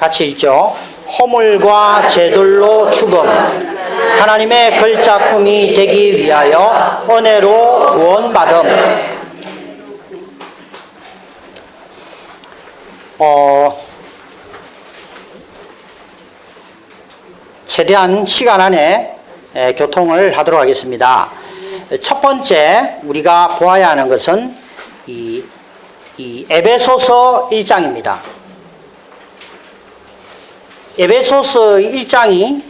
같이 읽죠. 허물과 재들로 죽음, 하나님의 글작품이 되기 위하여 은혜로 구원받음. 최대한 시간 안에 교통을 하도록 하겠습니다. 첫 번째 우리가 보아야 하는 것은 이 에베소서 1장입니다. 에베소서 1장이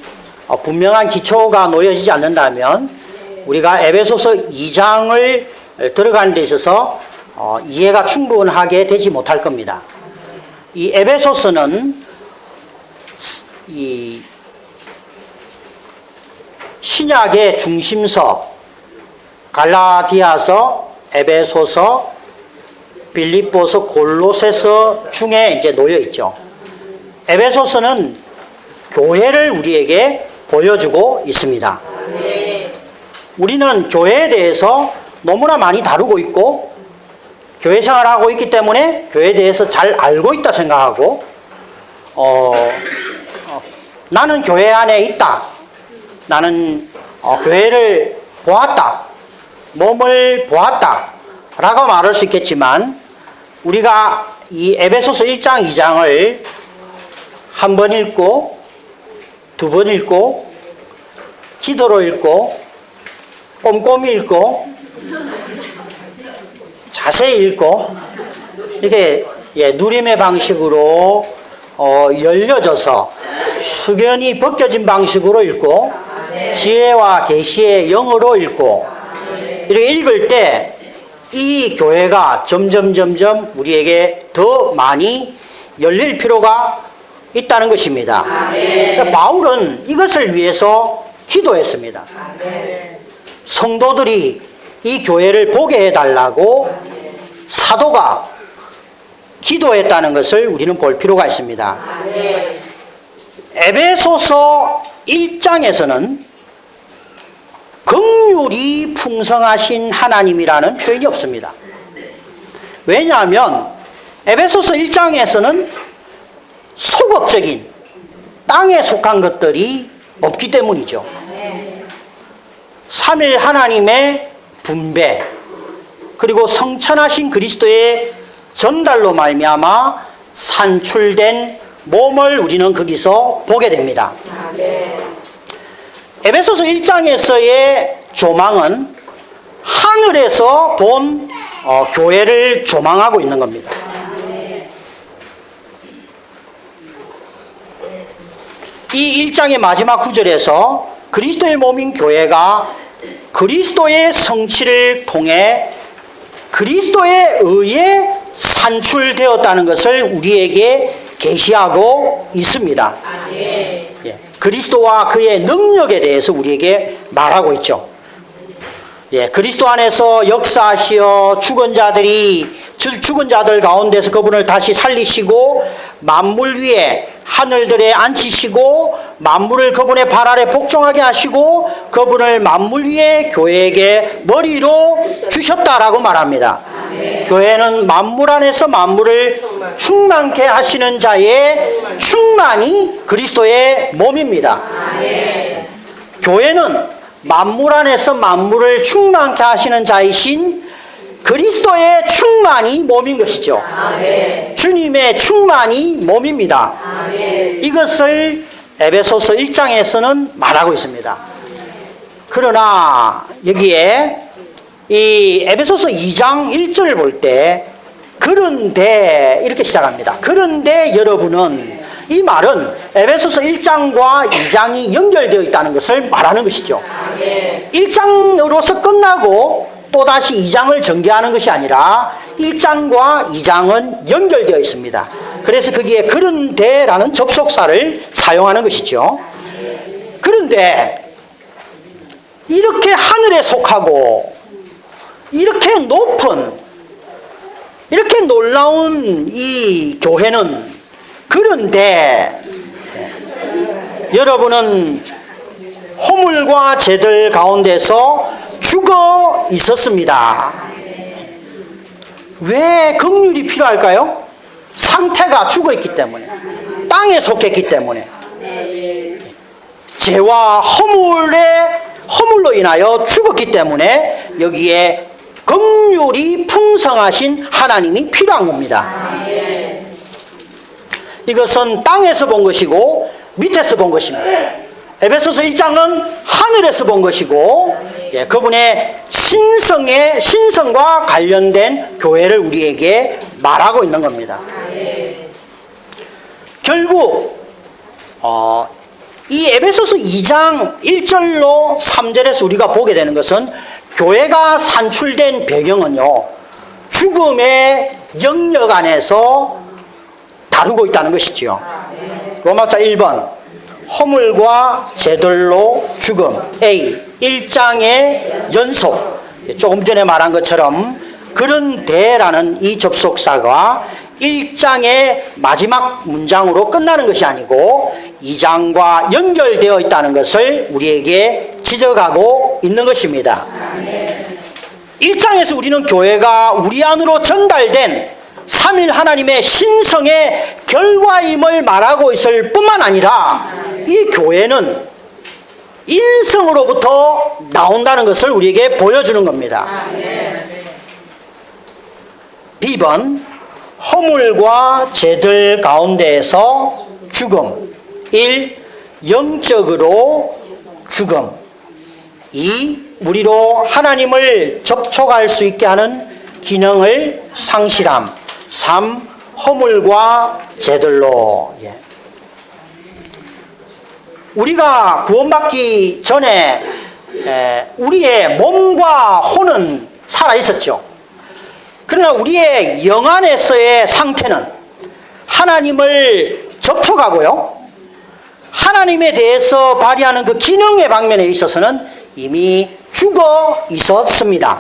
분명한 기초가 놓여지지 않는다면 우리가 에베소서 2장을 들어가는 데 있어서 이해가 충분하게 되지 못할 겁니다. 이 에베소서는 이 신약의 중심서, 갈라디아서, 에베소서, 빌립보서, 골로새서 중에 이제 놓여 있죠. 에베소서는 교회를 우리에게 보여주고 있습니다. 우리는 교회에 대해서 너무나 많이 다루고 있고 교회 생활을 하고 있기 때문에 교회에 대해서 잘 알고 있다 생각하고 나는 교회 안에 있다. 나는 교회를 보았다. 몸을 보았다. 라고 말할 수 있겠지만 우리가 이 에베소서 1장 2장을 한 번 읽고 두 번 읽고 기도로 읽고 꼼꼼히 읽고 자세히 읽고 이렇게 누림의 방식으로 열려져서 수견이 벗겨진 방식으로 읽고 지혜와 계시의 영어로 읽고 이렇게 읽을 때 이 교회가 점점 우리에게 더 많이 열릴 필요가 있다는 것입니다. 그러니까 바울은 이것을 위해서 기도했습니다. 성도들이 이 교회를 보게 해달라고 사도가 기도했다는 것을 우리는 볼 필요가 있습니다. 에베소서 1장에서는 긍휼이 풍성하신 하나님이라는 표현이 없습니다. 왜냐하면 에베소서 1장에서는 소극적인 땅에 속한 것들이 없기 때문이죠. 삼일 하나님의 분배 그리고 성천하신 그리스도의 전달로 말미암아 산출된 몸을 우리는 거기서 보게 됩니다. 에베소서 1장에서의 조망은 하늘에서 본 교회를 조망하고 있는 겁니다. 이 1장의 마지막 구절에서 그리스도의 몸인 교회가 그리스도의 성취를 통해 그리스도에 의해 산출되었다는 것을 우리에게 계시하고 있습니다. 그리스도와 그의 능력에 대해서 우리에게 말하고 있죠. 그리스도 안에서 역사하시어 죽은 자들 가운데서 그분을 다시 살리시고 만물 위에 하늘들에 앉히시고 만물을 그분의 발 아래 복종하게 하시고 그분을 만물 위에 교회에게 머리로 주셨다라고 말합니다. 교회는 만물 안에서 만물을 충만케 하시는 자의 충만이 그리스도의 몸입니다. 교회는 만물 안에서 만물을 충만케 하시는 자이신 그리스도의 충만이 몸인 것이죠. 주님의 충만이 몸입니다. 이것을 에베소서 1장에서는 말하고 있습니다. 그러나 여기에 이 에베소서 2장 1절을 볼 때 그런데 이렇게 시작합니다. 그런데 여러분은, 이 말은 에베소서 1장과 2장이 연결되어 있다는 것을 말하는 것이죠. 1장으로서 끝나고 또다시 2장을 전개하는 것이 아니라 1장과 2장은 연결되어 있습니다. 그래서 거기에 그런데라는 접속사를 사용하는 것이죠. 그런데 이렇게 하늘에 속하고 이렇게 높은, 이렇게 놀라운 이 교회는, 그런데 여러분은 허물과 죄들 가운데서 죽어 있었습니다. 왜 긍휼이 필요할까요? 상태가 죽어 있기 때문에, 땅에 속했기 때문에 죄와 허물로 인하여 죽었기 때문에 여기에 긍휼이 풍성하신 하나님이 필요한 겁니다. 이것은 땅에서 본 것이고 밑에서 본 것입니다. 에베소서 1장은 하늘에서 본 것이고 그분의 신성과 관련된 교회를 우리에게 말하고 있는 겁니다. 결국 이 에베소서 2장 1절로 3절에서 우리가 보게 되는 것은 교회가 산출된 배경은요, 죽음의 영역 안에서 다루고 있다는 것이지요. 로마서 1번 허물과 죄들로 죽음 A 1장의 연속, 조금 전에 말한 것처럼 그런데라는 이 접속사가 1장의 마지막 문장으로 끝나는 것이 아니고 2장과 연결되어 있다는 것을 우리에게 지적하고 있는 것입니다. 1장에서 우리는 교회가 우리 안으로 전달된 삼일 하나님의 신성의 결과임을 말하고 있을 뿐만 아니라 이 교회는 인성으로부터 나온다는 것을 우리에게 보여주는 겁니다. B번 허물과 죄들 가운데에서 죽음 1. 영적으로 죽음 2. 우리로 하나님을 접촉할 수 있게 하는 기능을 상실함 3. 허물과 죄들로. 우리가 구원받기 전에 우리의 몸과 혼은 살아있었죠. 그러나 우리의 영 안에서의 상태는 하나님을 접촉하고요, 하나님에 대해서 발휘하는 그 기능의 방면에 있어서는 이미 죽어 있었습니다.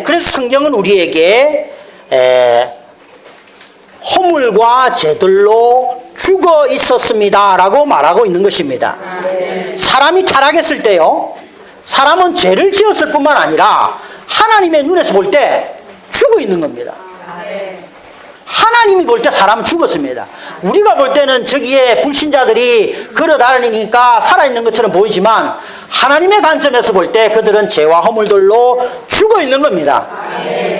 그래서 성경은 우리에게 허물과 죄들로 죽어 있었습니다 라고 말하고 있는 것입니다. 사람이 타락했을 때요, 사람은 죄를 지었을 뿐만 아니라 하나님의 눈에서 볼 때 죽어 있는 겁니다. 하나님이 볼 때 사람은 죽었습니다. 우리가 볼 때는 저기에 불신자들이 걸어다니니까 살아있는 것처럼 보이지만 하나님의 관점에서 볼 때 그들은 죄와 허물들로 죽어 있는 겁니다.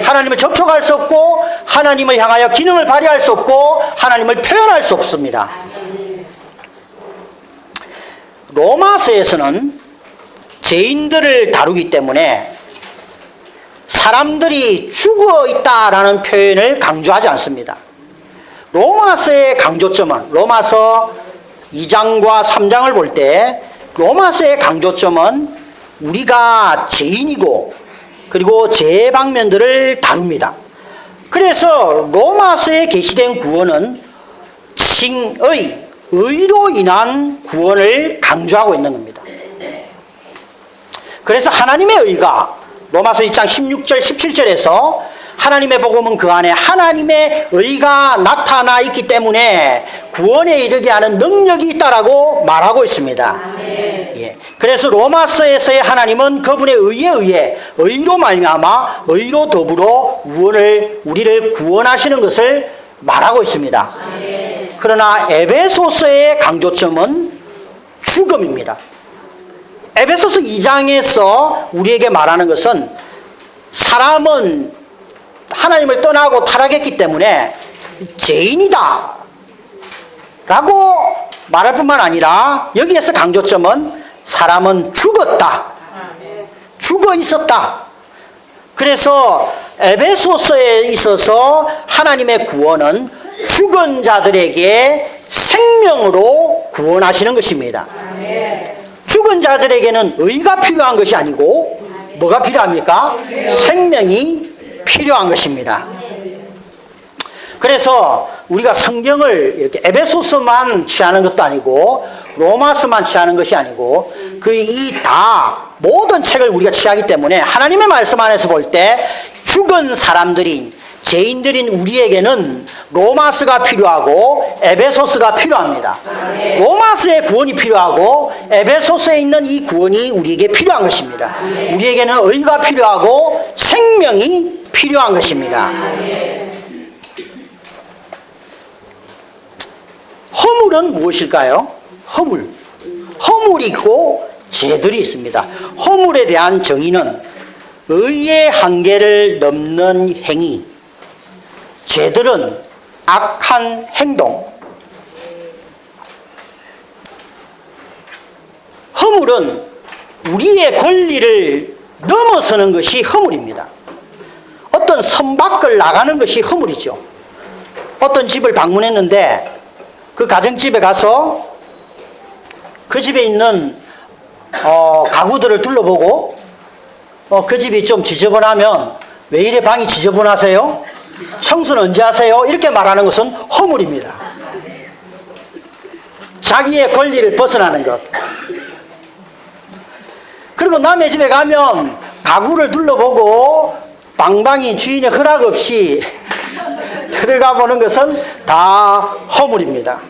하나님을 접촉할 수 없고 하나님을 향하여 기능을 발휘할 수 없고 하나님을 표현할 수 없습니다. 로마서에서는 죄인들을 다루기 때문에 사람들이 죽어 있다라는 표현을 강조하지 않습니다. 로마서의 강조점은, 로마서 2장과 3장을 볼 때 로마서의 강조점은 우리가 죄인이고 그리고 죄의 방면들을 다룹니다. 그래서 로마서에 게시된 구원은 칭의, 의로 인한 구원을 강조하고 있는 겁니다. 그래서 하나님의 의가 로마서 1장 16절 17절에서 하나님의 복음은 그 안에 하나님의 의가 나타나 있기 때문에 구원에 이르게 하는 능력이 있다라고 말하고 있습니다. 그래서 로마서에서의 하나님은 그분의 의에 의해 의로 말미암아 의로 더불어 우리를 구원하시는 것을 말하고 있습니다. 그러나 에베소서의 강조점은 죽음입니다. 에베소서 2장에서 우리에게 말하는 것은 사람은 하나님을 떠나고 타락했기 때문에 죄인이다 라고 말할 뿐만 아니라 여기에서 강조점은 사람은 죽었다, 죽어 있었다. 그래서 에베소서에 있어서 하나님의 구원은 죽은 자들에게 생명으로 구원하시는 것입니다. 죽은 자들에게는 의가 필요한 것이 아니고 뭐가 필요합니까? 생명이 필요한 것입니다. 그래서 우리가 성경을 이렇게 에베소서만 취하는 것도 아니고 로마서만 취하는 것이 아니고 모든 책을 우리가 취하기 때문에 하나님의 말씀 안에서 볼 때 죽은 사람들인 죄인들인 우리에게는 로마서가 필요하고 에베소서가 필요합니다. 로마서의 구원이 필요하고 에베소서에 있는 이 구원이 우리에게 필요한 것입니다. 우리에게는 의가 필요하고 생명이 필요한 것입니다. 허물은 무엇일까요? 허물이 있고 죄들이 있습니다. 허물에 대한 정의는 의의 한계를 넘는 행위, 죄들은 악한 행동. 허물은 우리의 권리를 넘어서는 것이 허물입니다. 어떤 선 밖을 나가는 것이 허물이죠. 어떤 집을 방문했는데 그 가정집에 가서 그 집에 있는 가구들을 둘러보고 그 집이 좀 지저분하면 왜 이래 방이 지저분하세요? 청소는 언제 하세요? 이렇게 말하는 것은 허물입니다. 자기의 권리를 벗어나는 것. 그리고 남의 집에 가면 가구를 둘러보고 방방이 주인의 허락 없이 들어가 보는 것은 다 허물입니다.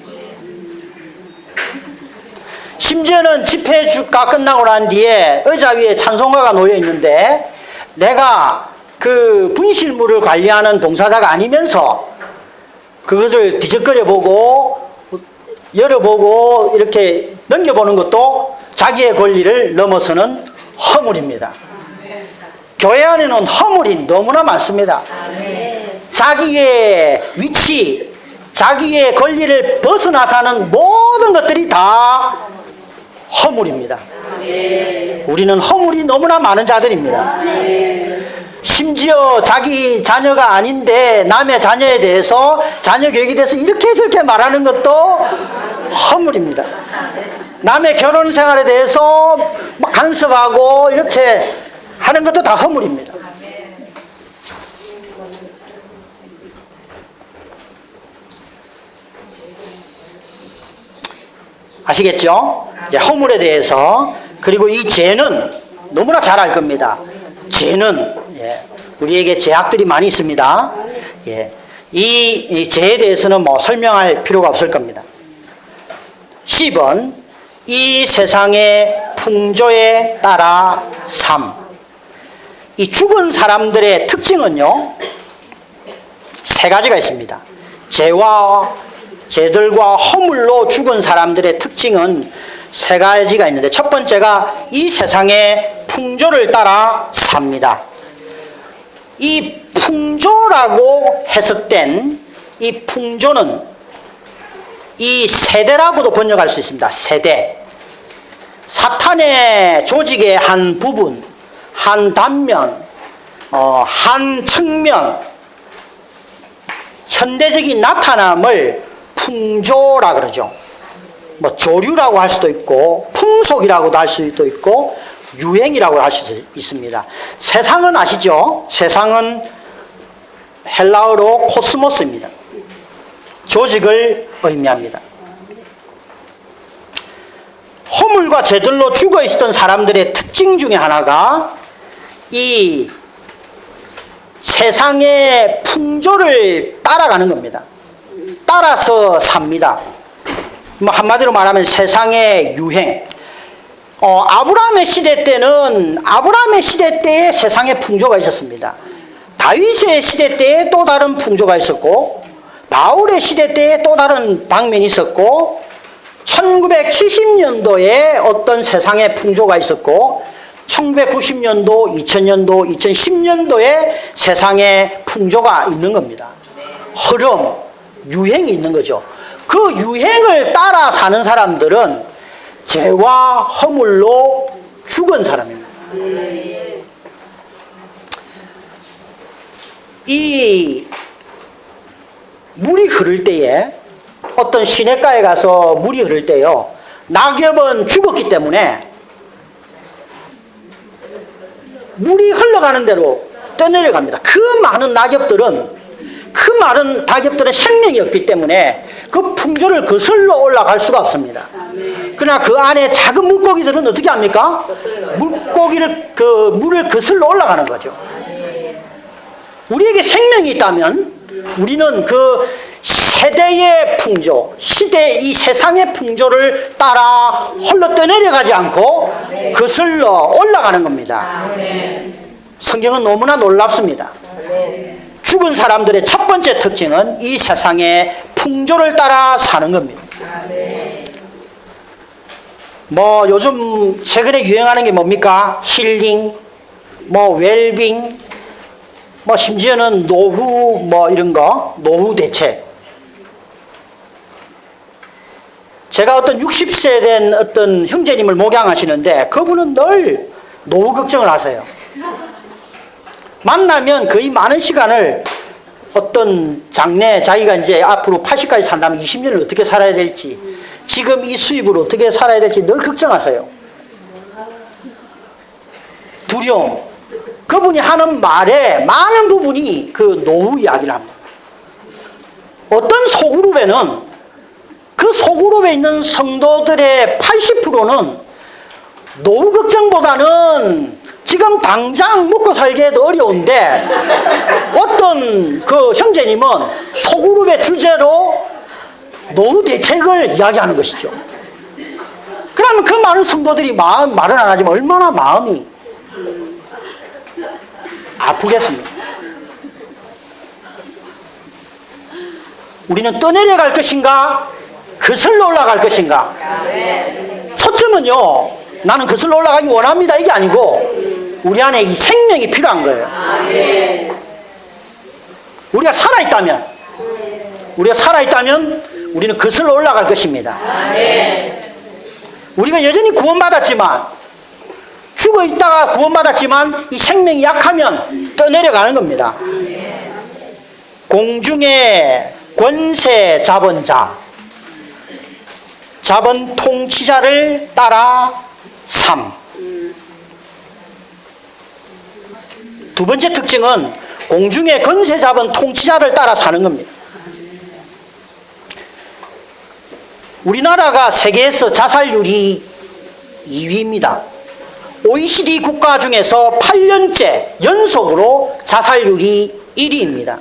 심지어는 집회가 끝나고 난 뒤에 의자 위에 찬송가가 놓여 있는데 내가 그 분실물을 관리하는 동사자가 아니면서 그것을 뒤적거려 보고 열어보고 이렇게 넘겨보는 것도 자기의 권리를 넘어서는 허물입니다. 교회 안에는 허물이 너무나 많습니다. 자기의 위치, 자기의 권리를 벗어나서 하는 모든 것들이 다 허물입니다. 우리는 허물이 너무나 많은 자들입니다. 심지어 자기 자녀가 아닌데 남의 자녀에 대해서 자녀 교육에 대해서 이렇게 저렇게 말하는 것도 허물입니다. 남의 결혼 생활에 대해서 막 간섭하고 이렇게 하는 것도 다 허물입니다. 아시겠죠? 이제 허물에 대해서. 그리고 이 죄는 너무나 잘 알 겁니다. 죄는 우리에게 죄악들이 많이 있습니다. 이 죄에 대해서는 뭐 설명할 필요가 없을 겁니다. 10번 이 세상의 풍조에 따라 삶. 이 죽은 사람들의 특징은요, 세 가지가 있습니다. 죄들과 허물로 죽은 사람들의 특징은 세 가지가 있는데, 첫 번째가 이 세상의 풍조를 따라 삽니다. 이 풍조라고 해석된 이 풍조는 이 세대라고도 번역할 수 있습니다. 세대. 사탄의 조직의 한 부분, 한 단면, 한 측면, 현대적인 나타남을 풍조라 그러죠. 뭐 조류라고 할 수도 있고 풍속이라고도 할 수도 있고 유행이라고 할 수도 있습니다. 세상은 아시죠? 세상은 헬라어로 코스모스입니다. 조직을 의미합니다. 허물과 죄들로 죽어 있었던 사람들의 특징 중에 하나가 이 세상의 풍조를 따라가는 겁니다. 따라서 삽니다. 뭐 한마디로 말하면 세상의 유행. 아브라함의 시대 때는 아브라함의 시대 때에 세상의 풍조가 있었습니다. 다윗의 시대 때에 또 다른 풍조가 있었고, 바울의 시대 때에 또 다른 방면이 있었고, 1970년도에 어떤 세상의 풍조가 있었고, 1990년도, 2000년도, 2010년도에 세상의 풍조가 있는 겁니다. 흐름, 유행이 있는 거죠. 그 유행을 따라 사는 사람들은 죄와 허물로 죽은 사람입니다. 이 물이 흐를 때에, 어떤 시냇가에 가서 물이 흐를 때요, 낙엽은 죽었기 때문에 물이 흘러가는 대로 떠내려갑니다. 그 많은 낙엽들은 생명이 없기 때문에 그 풍조를 거슬러 올라갈 수가 없습니다. 그러나 그 안에 작은 물고기들은 어떻게 합니까? 물을 거슬러 올라가는 거죠. 우리에게 생명이 있다면 우리는 그 세대의 풍조, 이 세상의 풍조를 따라 홀로 떠내려가지 않고 거슬러 올라가는 겁니다. 성경은 너무나 놀랍습니다. 죽은 사람들의 첫 번째 특징은 이 세상의 풍조를 따라 사는 겁니다. 뭐 요즘 최근에 유행하는 게 뭡니까? 힐링, 뭐 웰빙, 뭐 심지어는 노후 뭐 이런 거, 노후 대책. 제가 어떤 60세 된 어떤 형제님을 목양하시는데 그분은 늘 노후 걱정을 하세요. 만나면 거의 많은 시간을 어떤 장래 자기가 이제 앞으로 80까지 산다면 20년을 어떻게 살아야 될지, 지금 이 수입으로 어떻게 살아야 될지 늘 걱정하세요. 두려움. 그분이 하는 말에 많은 부분이 그 노후 이야기를 합니다. 어떤 소그룹에는 그 소그룹에 있는 성도들의 80%는 노후 걱정보다는 지금 당장 먹고 살기에도 어려운데 어떤 그 형제님은 소그룹의 주제로 노후 대책을 이야기하는 것이죠. 그러면 그 많은 성도들이 말은 안 하지만 얼마나 마음이 아프겠습니까? 우리는 떠내려갈 것인가? 거슬러 올라갈 것인가? 초점은요, 나는 거슬러 올라가기 원합니다 이게 아니고 우리 안에 이 생명이 필요한 거예요. 우리가 살아있다면 우리는 거슬러 올라갈 것입니다. 우리가 여전히 구원받았지만, 죽어 있다가 구원받았지만 이 생명이 약하면 떠내려가는 겁니다. 공중의 권세 잡은 자, 자본 통치자를 따라 삶. 두 번째 특징은 공중의 권세 잡은 통치자를 따라 사는 겁니다. 우리나라가 세계에서 자살률이 2위입니다. OECD 국가 중에서 8년째 연속으로 자살률이 1위입니다.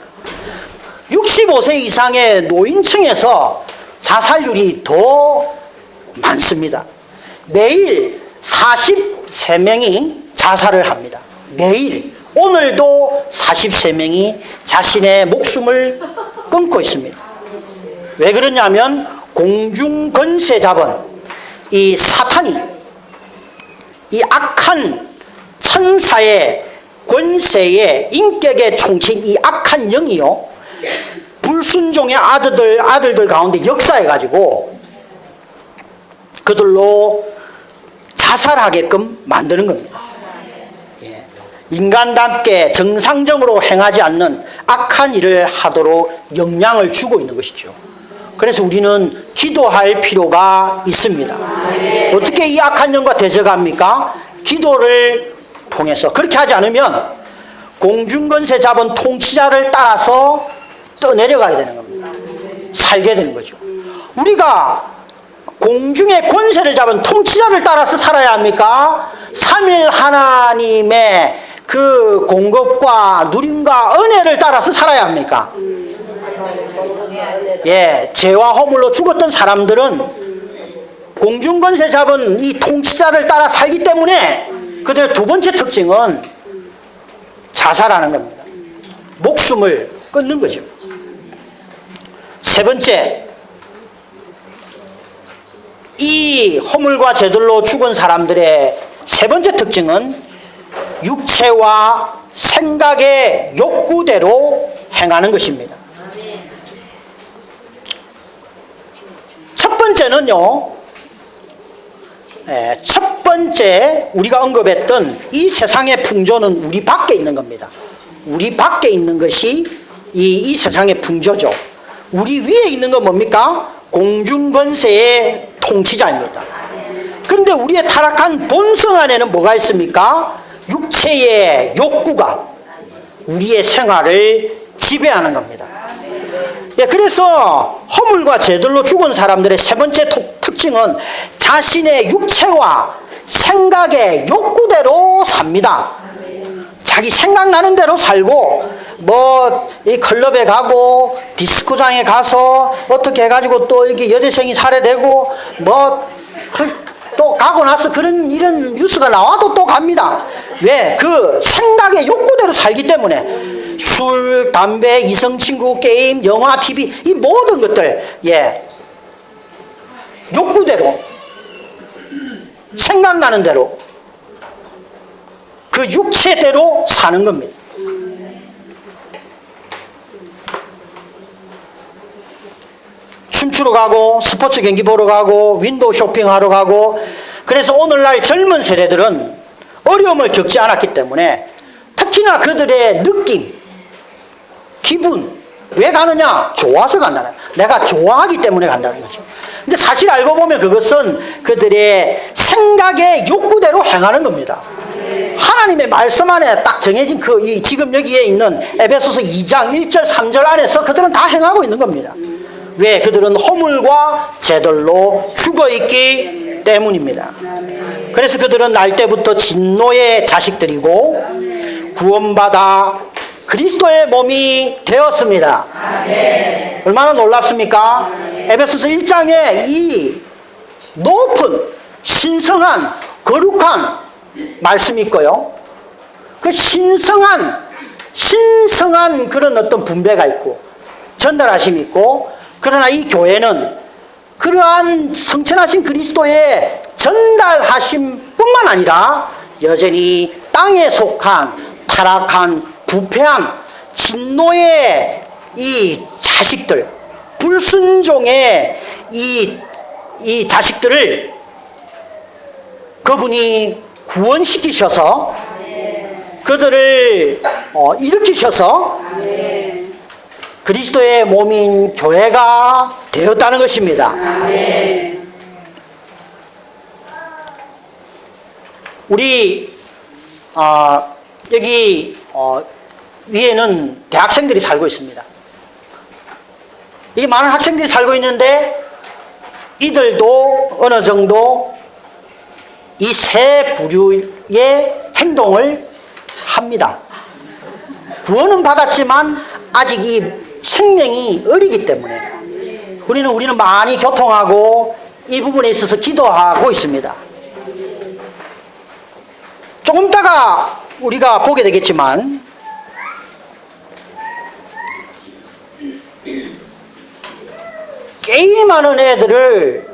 65세 이상의 노인층에서 자살률이 더 많습니다. 매일 43명이 자살을 합니다. 매일. 오늘도 43명이 자신의 목숨을 끊고 있습니다. 왜 그러냐면 공중권세 잡은 이 사탄이, 이 악한 천사의 권세의 인격의 총친 이 악한 영이요, 불순종의 아들들 가운데 역사해가지고 그들로 자살하게끔 만드는 겁니다. 예. 인간답게 정상적으로 행하지 않는 악한 일을 하도록 영향을 주고 있는 것이죠. 그래서 우리는 기도할 필요가 있습니다. 어떻게 이 악한 영과 대적합니까? 기도를 통해서. 그렇게 하지 않으면 공중권세 잡은 통치자를 따라서 떠내려가게 되는 겁니다. 살게 되는 거죠. 우리가 공중의 권세를 잡은 통치자를 따라서 살아야 합니까? 삼일 하나님의 그 공급과 누림과 은혜를 따라서 살아야 합니까? 예, 죄와 허물로 죽었던 사람들은 공중권세 잡은 이 통치자를 따라 살기 때문에 그들의 두 번째 특징은 자살하는 겁니다. 목숨을 끊는 거죠. 세 번째, 이 허물과 죄들로 죽은 사람들의 세 번째 특징은 육체와 생각의 욕구대로 행하는 것입니다. 첫 번째는요, 첫 번째 우리가 언급했던 이 세상의 풍조는 우리 밖에 있는 겁니다. 우리 밖에 있는 것이 이 세상의 풍조죠. 우리 위에 있는 건 뭡니까? 공중권세의 통치자입니다. 그런데 우리의 타락한 본성 안에는 뭐가 있습니까? 육체의 욕구가 우리의 생활을 지배하는 겁니다. 예, 그래서 허물과 죄들로 죽은 사람들의 세 번째 특징은 자신의 육체와 생각의 욕구대로 삽니다. 자기 생각나는 대로 살고 이 클럽에 가고 디스코장에 가서 어떻게 해가지고 또 이렇게 여대생이 살해되고 또 가고 나서 이런 뉴스가 나와도 또 갑니다. 왜? 그 생각의 욕구대로 살기 때문에 술, 담배, 이성친구, 게임, 영화, TV 이 모든 것들, 예, 대로, 생각나는 대로, 그 육체대로 사는 겁니다. 춤추러 가고 스포츠 경기 보러 가고 윈도우 쇼핑하러 가고. 그래서 오늘날 젊은 세대들은 어려움을 겪지 않았기 때문에 특히나 그들의 느낌, 기분, 왜 가느냐? 좋아서 간다는 거예요. 내가 좋아하기 때문에 간다는 거죠. 근데 사실 알고 보면 그것은 그들의 생각의 욕구대로 행하는 겁니다. 하나님의 말씀 안에 딱 정해진 지금 여기에 있는 에베소서 2장 1절 3절 안에서 그들은 다 행하고 있는 겁니다. 왜? 그들은 허물과 죄들로 죽어있기 때문입니다. 그래서 그들은 날 때부터 진노의 자식들이고 구원받아 그리스도의 몸이 되었습니다. 얼마나 놀랍습니까? 에베소서 1장에 이 높은 신성한 거룩한 말씀이 있고요. 그 신성한 그런 어떤 분배가 있고 전달하심이 있고, 그러나 이 교회는 그러한 성천하신 그리스도의 전달하심 뿐만 아니라 여전히 땅에 속한 타락한 부패한 진노의 이 자식들, 불순종의 이 자식들을 그분이 구원시키셔서 그들을 일으키셔서 그리스도의 몸인 교회가 되었다는 것입니다. 우리 여기 위에는 대학생들이 살고 있습니다. 이 많은 학생들이 살고 있는데 이들도 어느 정도 이 세 부류의 행동을 합니다. 구원은 받았지만 아직 이 생명이 어리기 때문에 우리는 많이 교통하고 이 부분에 있어서 기도하고 있습니다. 조금 있다가 우리가 보게 되겠지만 게임하는 애들을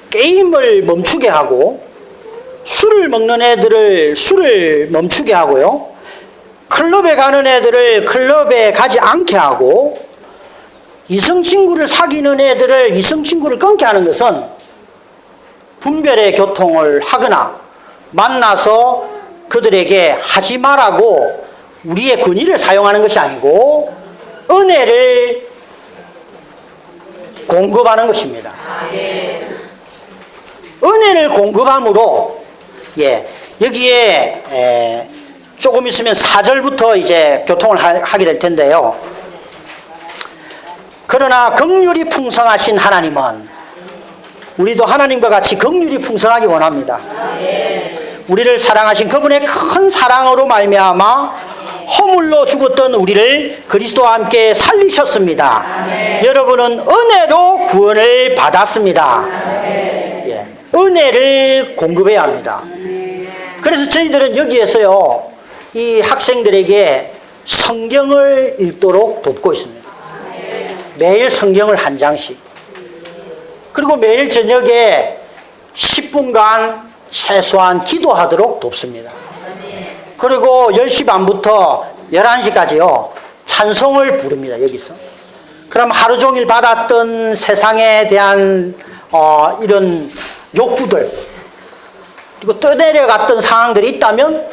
게임을 멈추게 하고, 술을 먹는 애들을 술을 멈추게 하고요, 클럽에 가는 애들을 클럽에 가지 않게 하고, 이성친구를 사귀는 애들을 이성친구를 끊게 하는 것은 분별의 교통을 하거나 만나서 그들에게 하지 말라고 우리의 권위를 사용하는 것이 아니고 은혜를 공급하는 것입니다. 은혜를 공급함으로, 여기에 조금 있으면 4절부터 이제 교통을 하게 될 텐데요. 그러나 긍휼이 풍성하신 하나님은, 우리도 하나님과 같이 긍휼이 풍성하기 원합니다. 우리를 사랑하신 그분의 큰 사랑으로 말미암아 허물로 죽었던 우리를 그리스도와 함께 살리셨습니다. 여러분은 은혜로 구원을 받았습니다. 은혜를 공급해야 합니다. 그래서 저희들은 여기에서요, 이 학생들에게 성경을 읽도록 돕고 있습니다. 매일 성경을 한 장씩. 그리고 매일 저녁에 10분간 최소한 기도하도록 돕습니다. 그리고 10시 반부터 11시까지요, 찬송을 부릅니다, 여기서. 그럼 하루 종일 받았던 세상에 대한 이런 욕구들, 그리고 떠내려갔던 상황들이 있다면,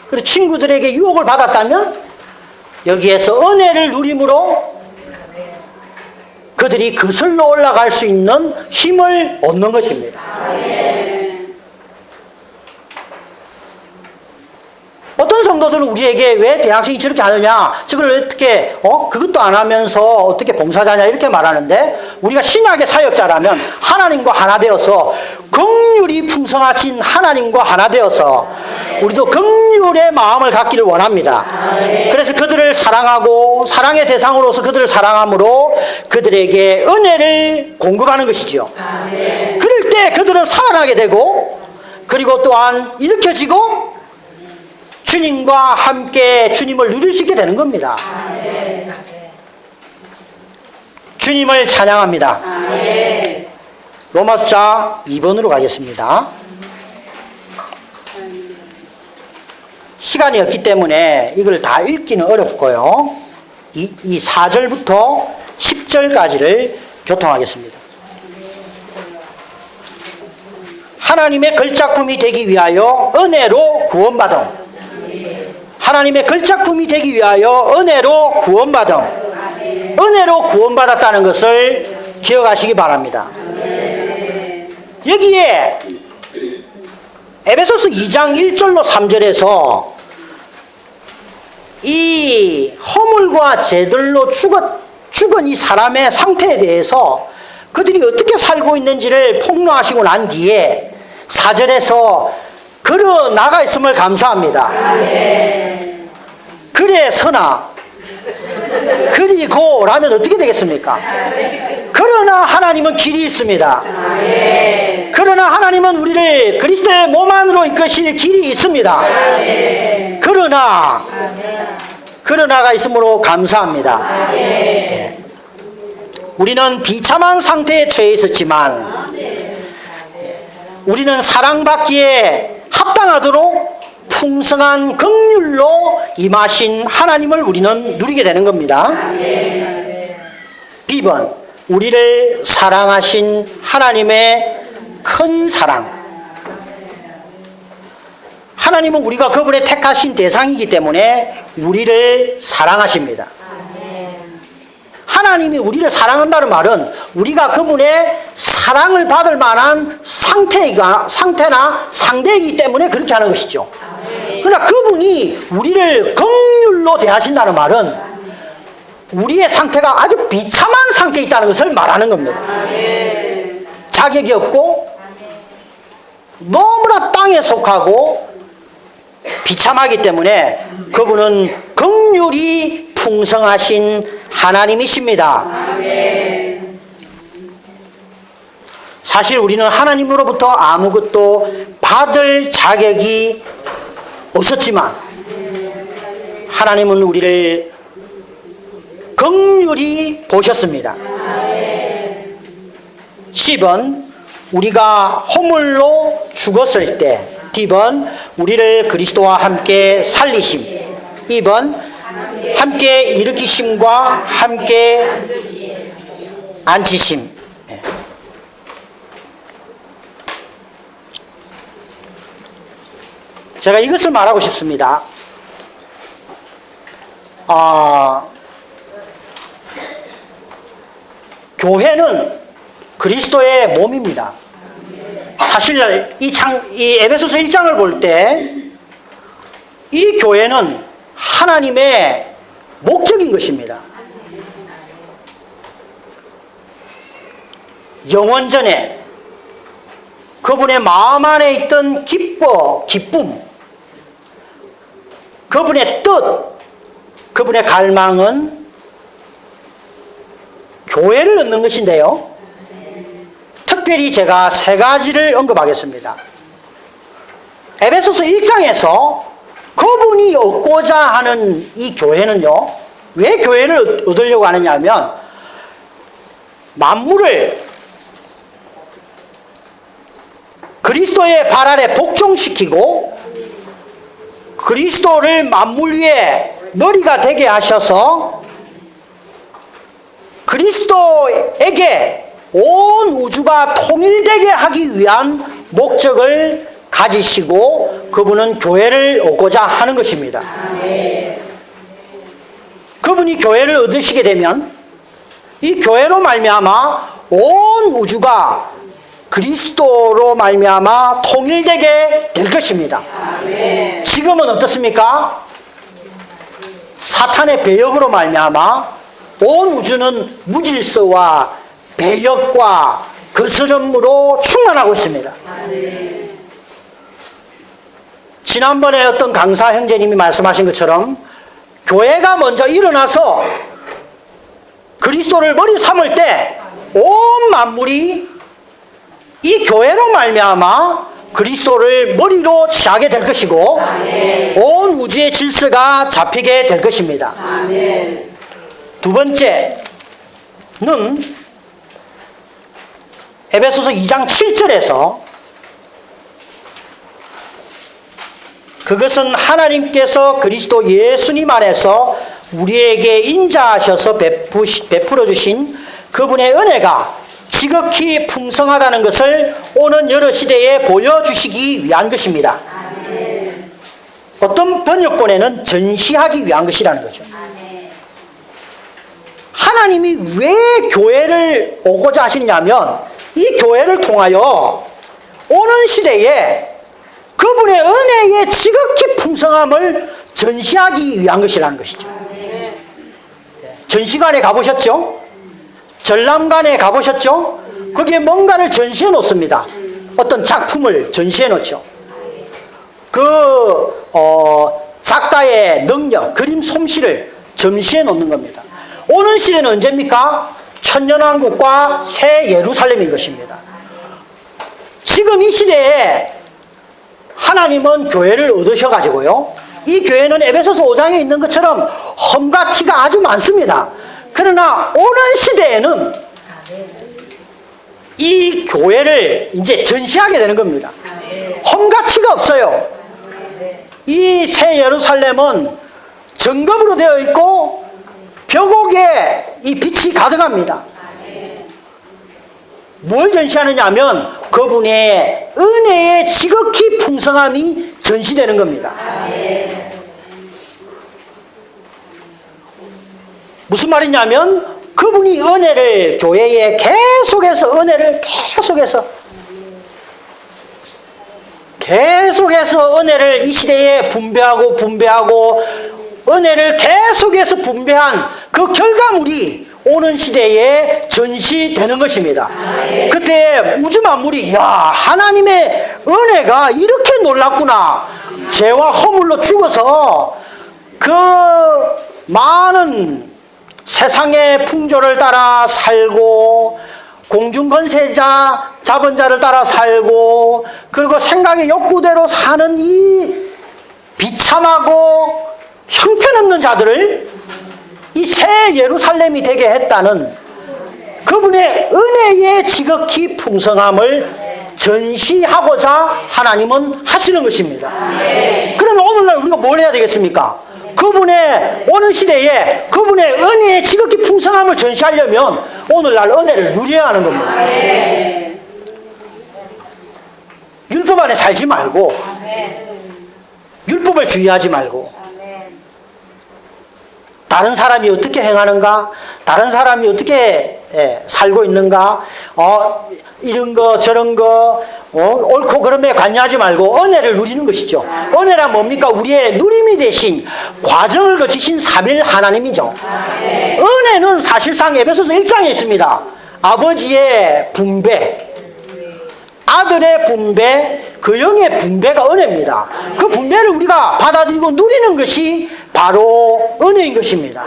그리고 친구들에게 유혹을 받았다면, 여기에서 은혜를 누림으로 그들이 거슬러 올라갈 수 있는 힘을 얻는 것입니다. 어떤 성도들은 우리에게 왜 대학생이 저렇게 하느냐, 저걸 어떻게 그것도 안 하면서 어떻게 봉사자냐 이렇게 말하는데, 우리가 신약의 사역자라면 하나님과 하나 되어서 긍휼이 풍성하신 하나님과 하나 되어서 우리도 긍휼의 마음을 갖기를 원합니다. 그래서 그들을 사랑하고 사랑의 대상으로서 그들을 사랑함으로 그들에게 은혜를 공급하는 것이지요. 그럴 때 그들은 살아나게 되고, 그리고 또한 일으켜지고 주님과 함께 주님을 누릴 수 있게 되는 겁니다. 주님을 찬양합니다. 로마서 2번으로 가겠습니다. 시간이 없기 때문에 이걸 다 읽기는 어렵고요. 이 4절부터 10절까지를 교통하겠습니다. 하나님의 걸작품이 되기 위하여 은혜로 구원받음. 하나님의 걸작품이 되기 위하여 은혜로 구원받음. 은혜로 구원받았다는 것을 기억하시기 바랍니다. 여기에 에베소서 2장 1절로 3절에서 이 허물과 죄들로 죽은 이 사람의 상태에 대해서 그들이 어떻게 살고 있는지를 폭로하시고 난 뒤에 4절에서 걸어 나가 있음을 감사합니다. 그래서나 그리고 라면 어떻게 되겠습니까? 그러나 하나님은 길이 있습니다. 그러나 하나님은 우리를 그리스도의 몸 안으로 이끄실 길이 있습니다. 그러나가 있으므로 감사합니다. 우리는 비참한 상태에 처해 있었지만 우리는 사랑받기에 합당하도록 풍성한 긍휼로 임하신 하나님을 우리는 누리게 되는 겁니다. B번, 우리를 사랑하신 하나님의 큰 사랑. 하나님은 우리가 그분의 택하신 대상이기 때문에 우리를 사랑하십니다. 하나님이 우리를 사랑한다는 말은 우리가 그분의 사랑을 받을 만한 상태나 상대이기 때문에 그렇게 하는 것이죠. 그러나 그분이 우리를 긍휼로 대하신다는 말은 우리의 상태가 아주 비참한 상태에 있다는 것을 말하는 겁니다. 자격이 없고 너무나 땅에 속하고 비참하기 때문에 그분은 긍휼이 풍성하신 하나님이십니다. 사실 우리는 하나님으로부터 아무것도 받을 자격이 없었지만 하나님은 우리를 긍휼히 보셨습니다. 10번, 우리가 허물로 죽었을 때. D번, 우리를 그리스도와 함께 살리심. 2번, 함께 일으키심과 함께 앉히심. 제가 이것을 말하고 싶습니다. 교회는 그리스도의 몸입니다. 사실 이 에베소서 1장을 볼 때 이 교회는 하나님의 목적인 것입니다. 영원전에 그분의 마음 안에 있던 기쁨, 그분의 뜻, 그분의 갈망은 교회를 얻는 것인데요. 특별히 제가 세 가지를 언급하겠습니다. 에베소서 1장에서 그분이 얻고자 하는 이 교회는요, 왜 교회를 얻으려고 하느냐 하면 만물을 그리스도의 발 아래 복종시키고 그리스도를 만물 위에 머리가 되게 하셔서 그리스도에게 온 우주가 통일되게 하기 위한 목적을 가지시고 그분은 교회를 얻고자 하는 것입니다. 그분이 교회를 얻으시게 되면 이 교회로 말미암아 온 우주가 그리스도로 말미암아 통일되게 될 것입니다. 지금은 어떻습니까? 사탄의 배역으로 말미암아 온 우주는 무질서와 배역과 거스름으로 충만하고 있습니다. 지난번에 어떤 강사 형제님이 말씀하신 것처럼 교회가 먼저 일어나서 그리스도를 머리 삼을 때 온 만물이 이 교회로 말미암아 그리스도를 머리로 취하게 될 것이고 온 우주의 질서가 잡히게 될 것입니다. 두 번째는 에베소서 2장 7절에서 그것은 하나님께서 그리스도 예수님 안에서 우리에게 인자하셔서 베풀어 주신 그분의 은혜가 지극히 풍성하다는 것을 오는 여러 시대에 보여주시기 위한 것입니다. 아멘. 어떤 번역본에는 전시하기 위한 것이라는 거죠. 아멘. 하나님이 왜 교회를 오고자 하시느냐면 이 교회를 통하여 오는 시대에 그분의 은혜의 지극히 풍성함을 전시하기 위한 것이라는 것이죠. 아멘. 전시관에 가보셨죠? 전람관에 가보셨죠? 거기에 뭔가를 전시해 놓습니다. 어떤 작품을 전시해 놓죠. 작가의 능력, 그림 솜씨를 전시해 놓는 겁니다. 오는 시대는 언제입니까? 천년왕국과 새 예루살렘인 것입니다. 지금 이 시대에 하나님은 교회를 얻으셔가지고요, 이 교회는 에베소서 5장에 있는 것처럼 험가치가 아주 많습니다. 그러나 오는 시대에는 이 교회를 이제 전시하게 되는 겁니다. 험가치가 없어요. 이 새 예루살렘은 정금으로 되어 있고 벽옥에 이 빛이 가득합니다. 뭘 전시하느냐 하면 그분의 은혜의 지극히 풍성함이 전시되는 겁니다. 무슨 말이냐면 그분이 은혜를 교회에 계속해서 은혜를 계속해서 은혜를 이 시대에 분배하고 은혜를 계속해서 분배한 그 결과물이 오는 시대에 전시되는 것입니다. 그때 우주 만물이 야, 하나님의 은혜가 이렇게 놀랍구나. 죄와 허물로 죽어서 그 많은 세상의 풍조를 따라 살고 공중권세자 자본자를 따라 살고 그리고 생각의 욕구대로 사는 이 비참하고 형편없는 자들을 이 새 예루살렘이 되게 했다는 그분의 은혜의 지극히 풍성함을 전시하고자 하나님은 하시는 것입니다. 그러면 오늘날 우리가 뭘 해야 되겠습니까? 그분의 오는 시대에 그분의 은혜의 지극히 풍성함을 전시하려면 오늘날 은혜를 누려야 하는 겁니다. 율법 안에 살지 말고 율법을 주의하지 말고 다른 사람이 어떻게 행하는가, 다른 사람이 어떻게 살고 있는가, 이런 거 저런 거 옳고 그름에 관여하지 말고 은혜를 누리는 것이죠. 은혜란 뭡니까? 우리의 누림이 되신 과정을 거치신 삼일 하나님이죠. 은혜는 사실상 에베소서 1장에 있습니다. 아버지의 분배, 아들의 분배, 그 영의 분배가 은혜입니다. 그 분배를 우리가 받아들이고 누리는 것이 바로 은혜인 것입니다.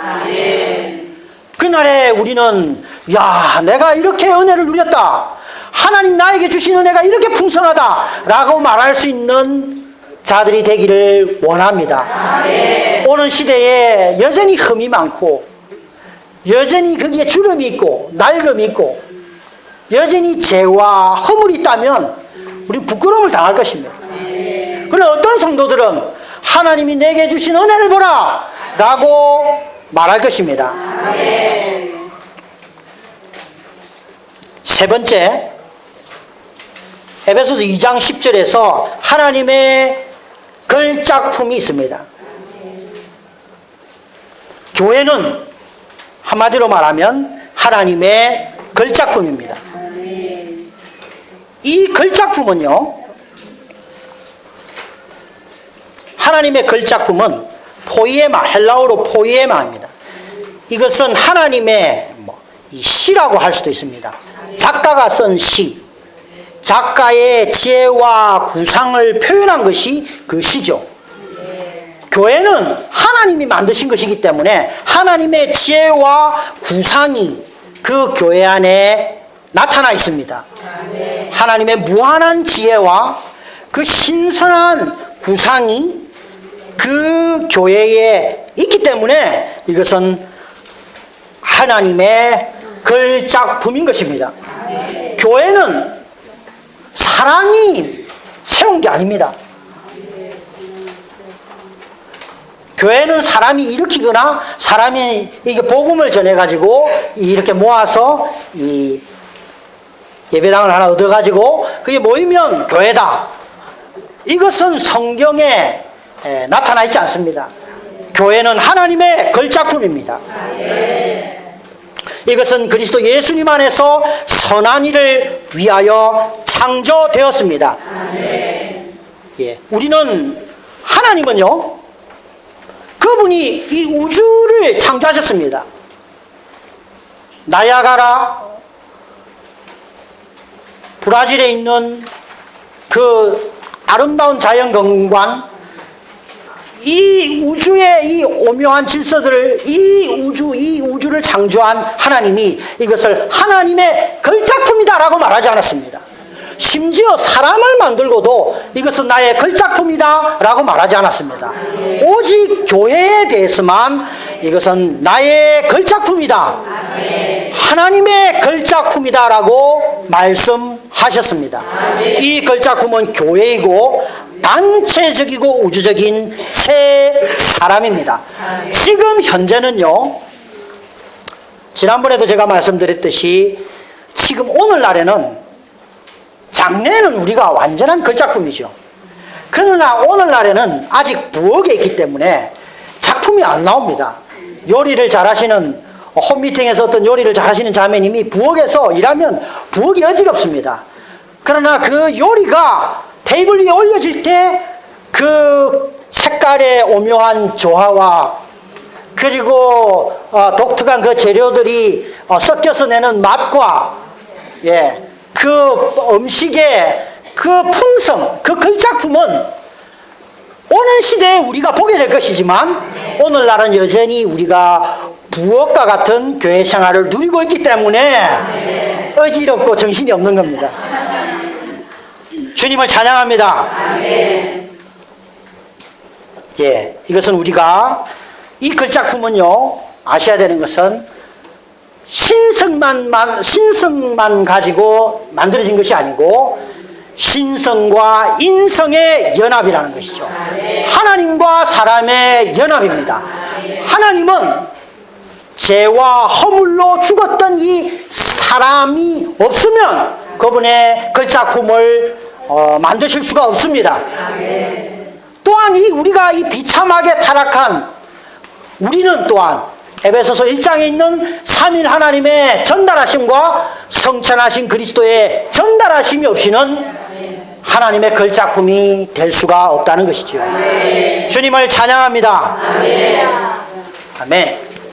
그날에 우리는 야, 내가 이렇게 은혜를 누렸다, 하나님 나에게 주신 은혜가 이렇게 풍성하다 라고 말할 수 있는 자들이 되기를 원합니다. 오는 시대에 여전히 흠이 많고 여전히 거기에 주름이 있고 낡음이 있고 여전히 죄와 허물이 있다면 우리 부끄러움을 당할 것입니다. 그러나 어떤 성도들은 하나님이 내게 주신 은혜를 보라 라고 말할 것입니다. 세 번째, 에베소서 2장 10절에서 하나님의 걸작품이 있습니다. 교회는 한마디로 말하면 하나님의 걸작품입니다. 이 걸작품은요, 하나님의 걸작품은 포이에마, 헬라어로 포이에마입니다. 이것은 하나님의 이 시라고 할 수도 있습니다. 작가가 쓴 시, 작가의 지혜와 구상을 표현한 것이 그 시죠. 교회는 하나님이 만드신 것이기 때문에 하나님의 지혜와 구상이 그 교회 안에 나타나 있습니다. 하나님의 무한한 지혜와 그 신선한 구상이 그 교회에 있기 때문에 이것은 하나님의 걸작품인 것입니다. 교회는 사람이 세운 게 아닙니다. 교회는 사람이 일으키거나 사람이 이게 복음을 전해가지고 이렇게 모아서 이 예배당을 하나 얻어가지고 그게 모이면 교회다. 이것은 성경에 나타나 있지 않습니다. 교회는 하나님의 걸작품입니다. 이것은 그리스도 예수님 안에서 선한 일을 위하여 창조되었습니다. 예, 우리는 하나님은요, 그분이 이 우주를 창조하셨습니다. 나야가라 브라질에 있는 그 아름다운 자연경관, 이 우주의 이 오묘한 질서들을 이 우주를 창조한 하나님이 이것을 하나님의 걸작품이다라고 말하지 않았습니다. 심지어 사람을 만들고도 이것은 나의 걸작품이다라고 말하지 않았습니다. 오직 교회에 대해서만 이것은 나의 걸작품이다, 하나님의 걸작품이다라고 말씀하셨습니다. 이 걸작품은 교회이고 단체적이고 우주적인 새 사람입니다. 지금 현재는요, 지난번에도 제가 말씀드렸듯이 지금 오늘날에는, 장래는 우리가 완전한 걸작품이죠. 그러나 오늘날에는 아직 부엌에 있기 때문에 작품이 안 나옵니다. 요리를 잘하시는, 홈미팅에서 어떤 요리를 잘하시는 자매님이 부엌에서 일하면 부엌이 어지럽습니다. 그러나 그 요리가 테이블 위에 올려질 때 그 색깔의 오묘한 조화와 그리고 독특한 그 재료들이 섞여서 내는 맛과, 예, 그 음식의 그 풍성, 그 걸작품은 오는 시대에 우리가 보게 될 것이지만 오늘날은 여전히 우리가 부엌과 같은 교회 생활을 누리고 있기 때문에 어지럽고 정신이 없는 겁니다. 주님을 찬양합니다. 예, 이것은 우리가 이 걸작품은요, 아셔야 되는 것은 신성만 가지고 만들어진 것이 아니고 신성과 인성의 연합이라는 것이죠. 하나님과 사람의 연합입니다. 하나님은 죄와 허물로 죽었던 이 사람이 없으면 그분의 걸작품을 만드실 수가 없습니다. 또한 우리가 이 비참하게 타락한 우리는 또한 에베소서 1장에 있는 삼일 하나님의 전달하심과 성천하신 그리스도의 전달하심이 없이는 하나님의 걸작품이 될 수가 없다는 것이죠. 주님을 찬양합니다. 아멘.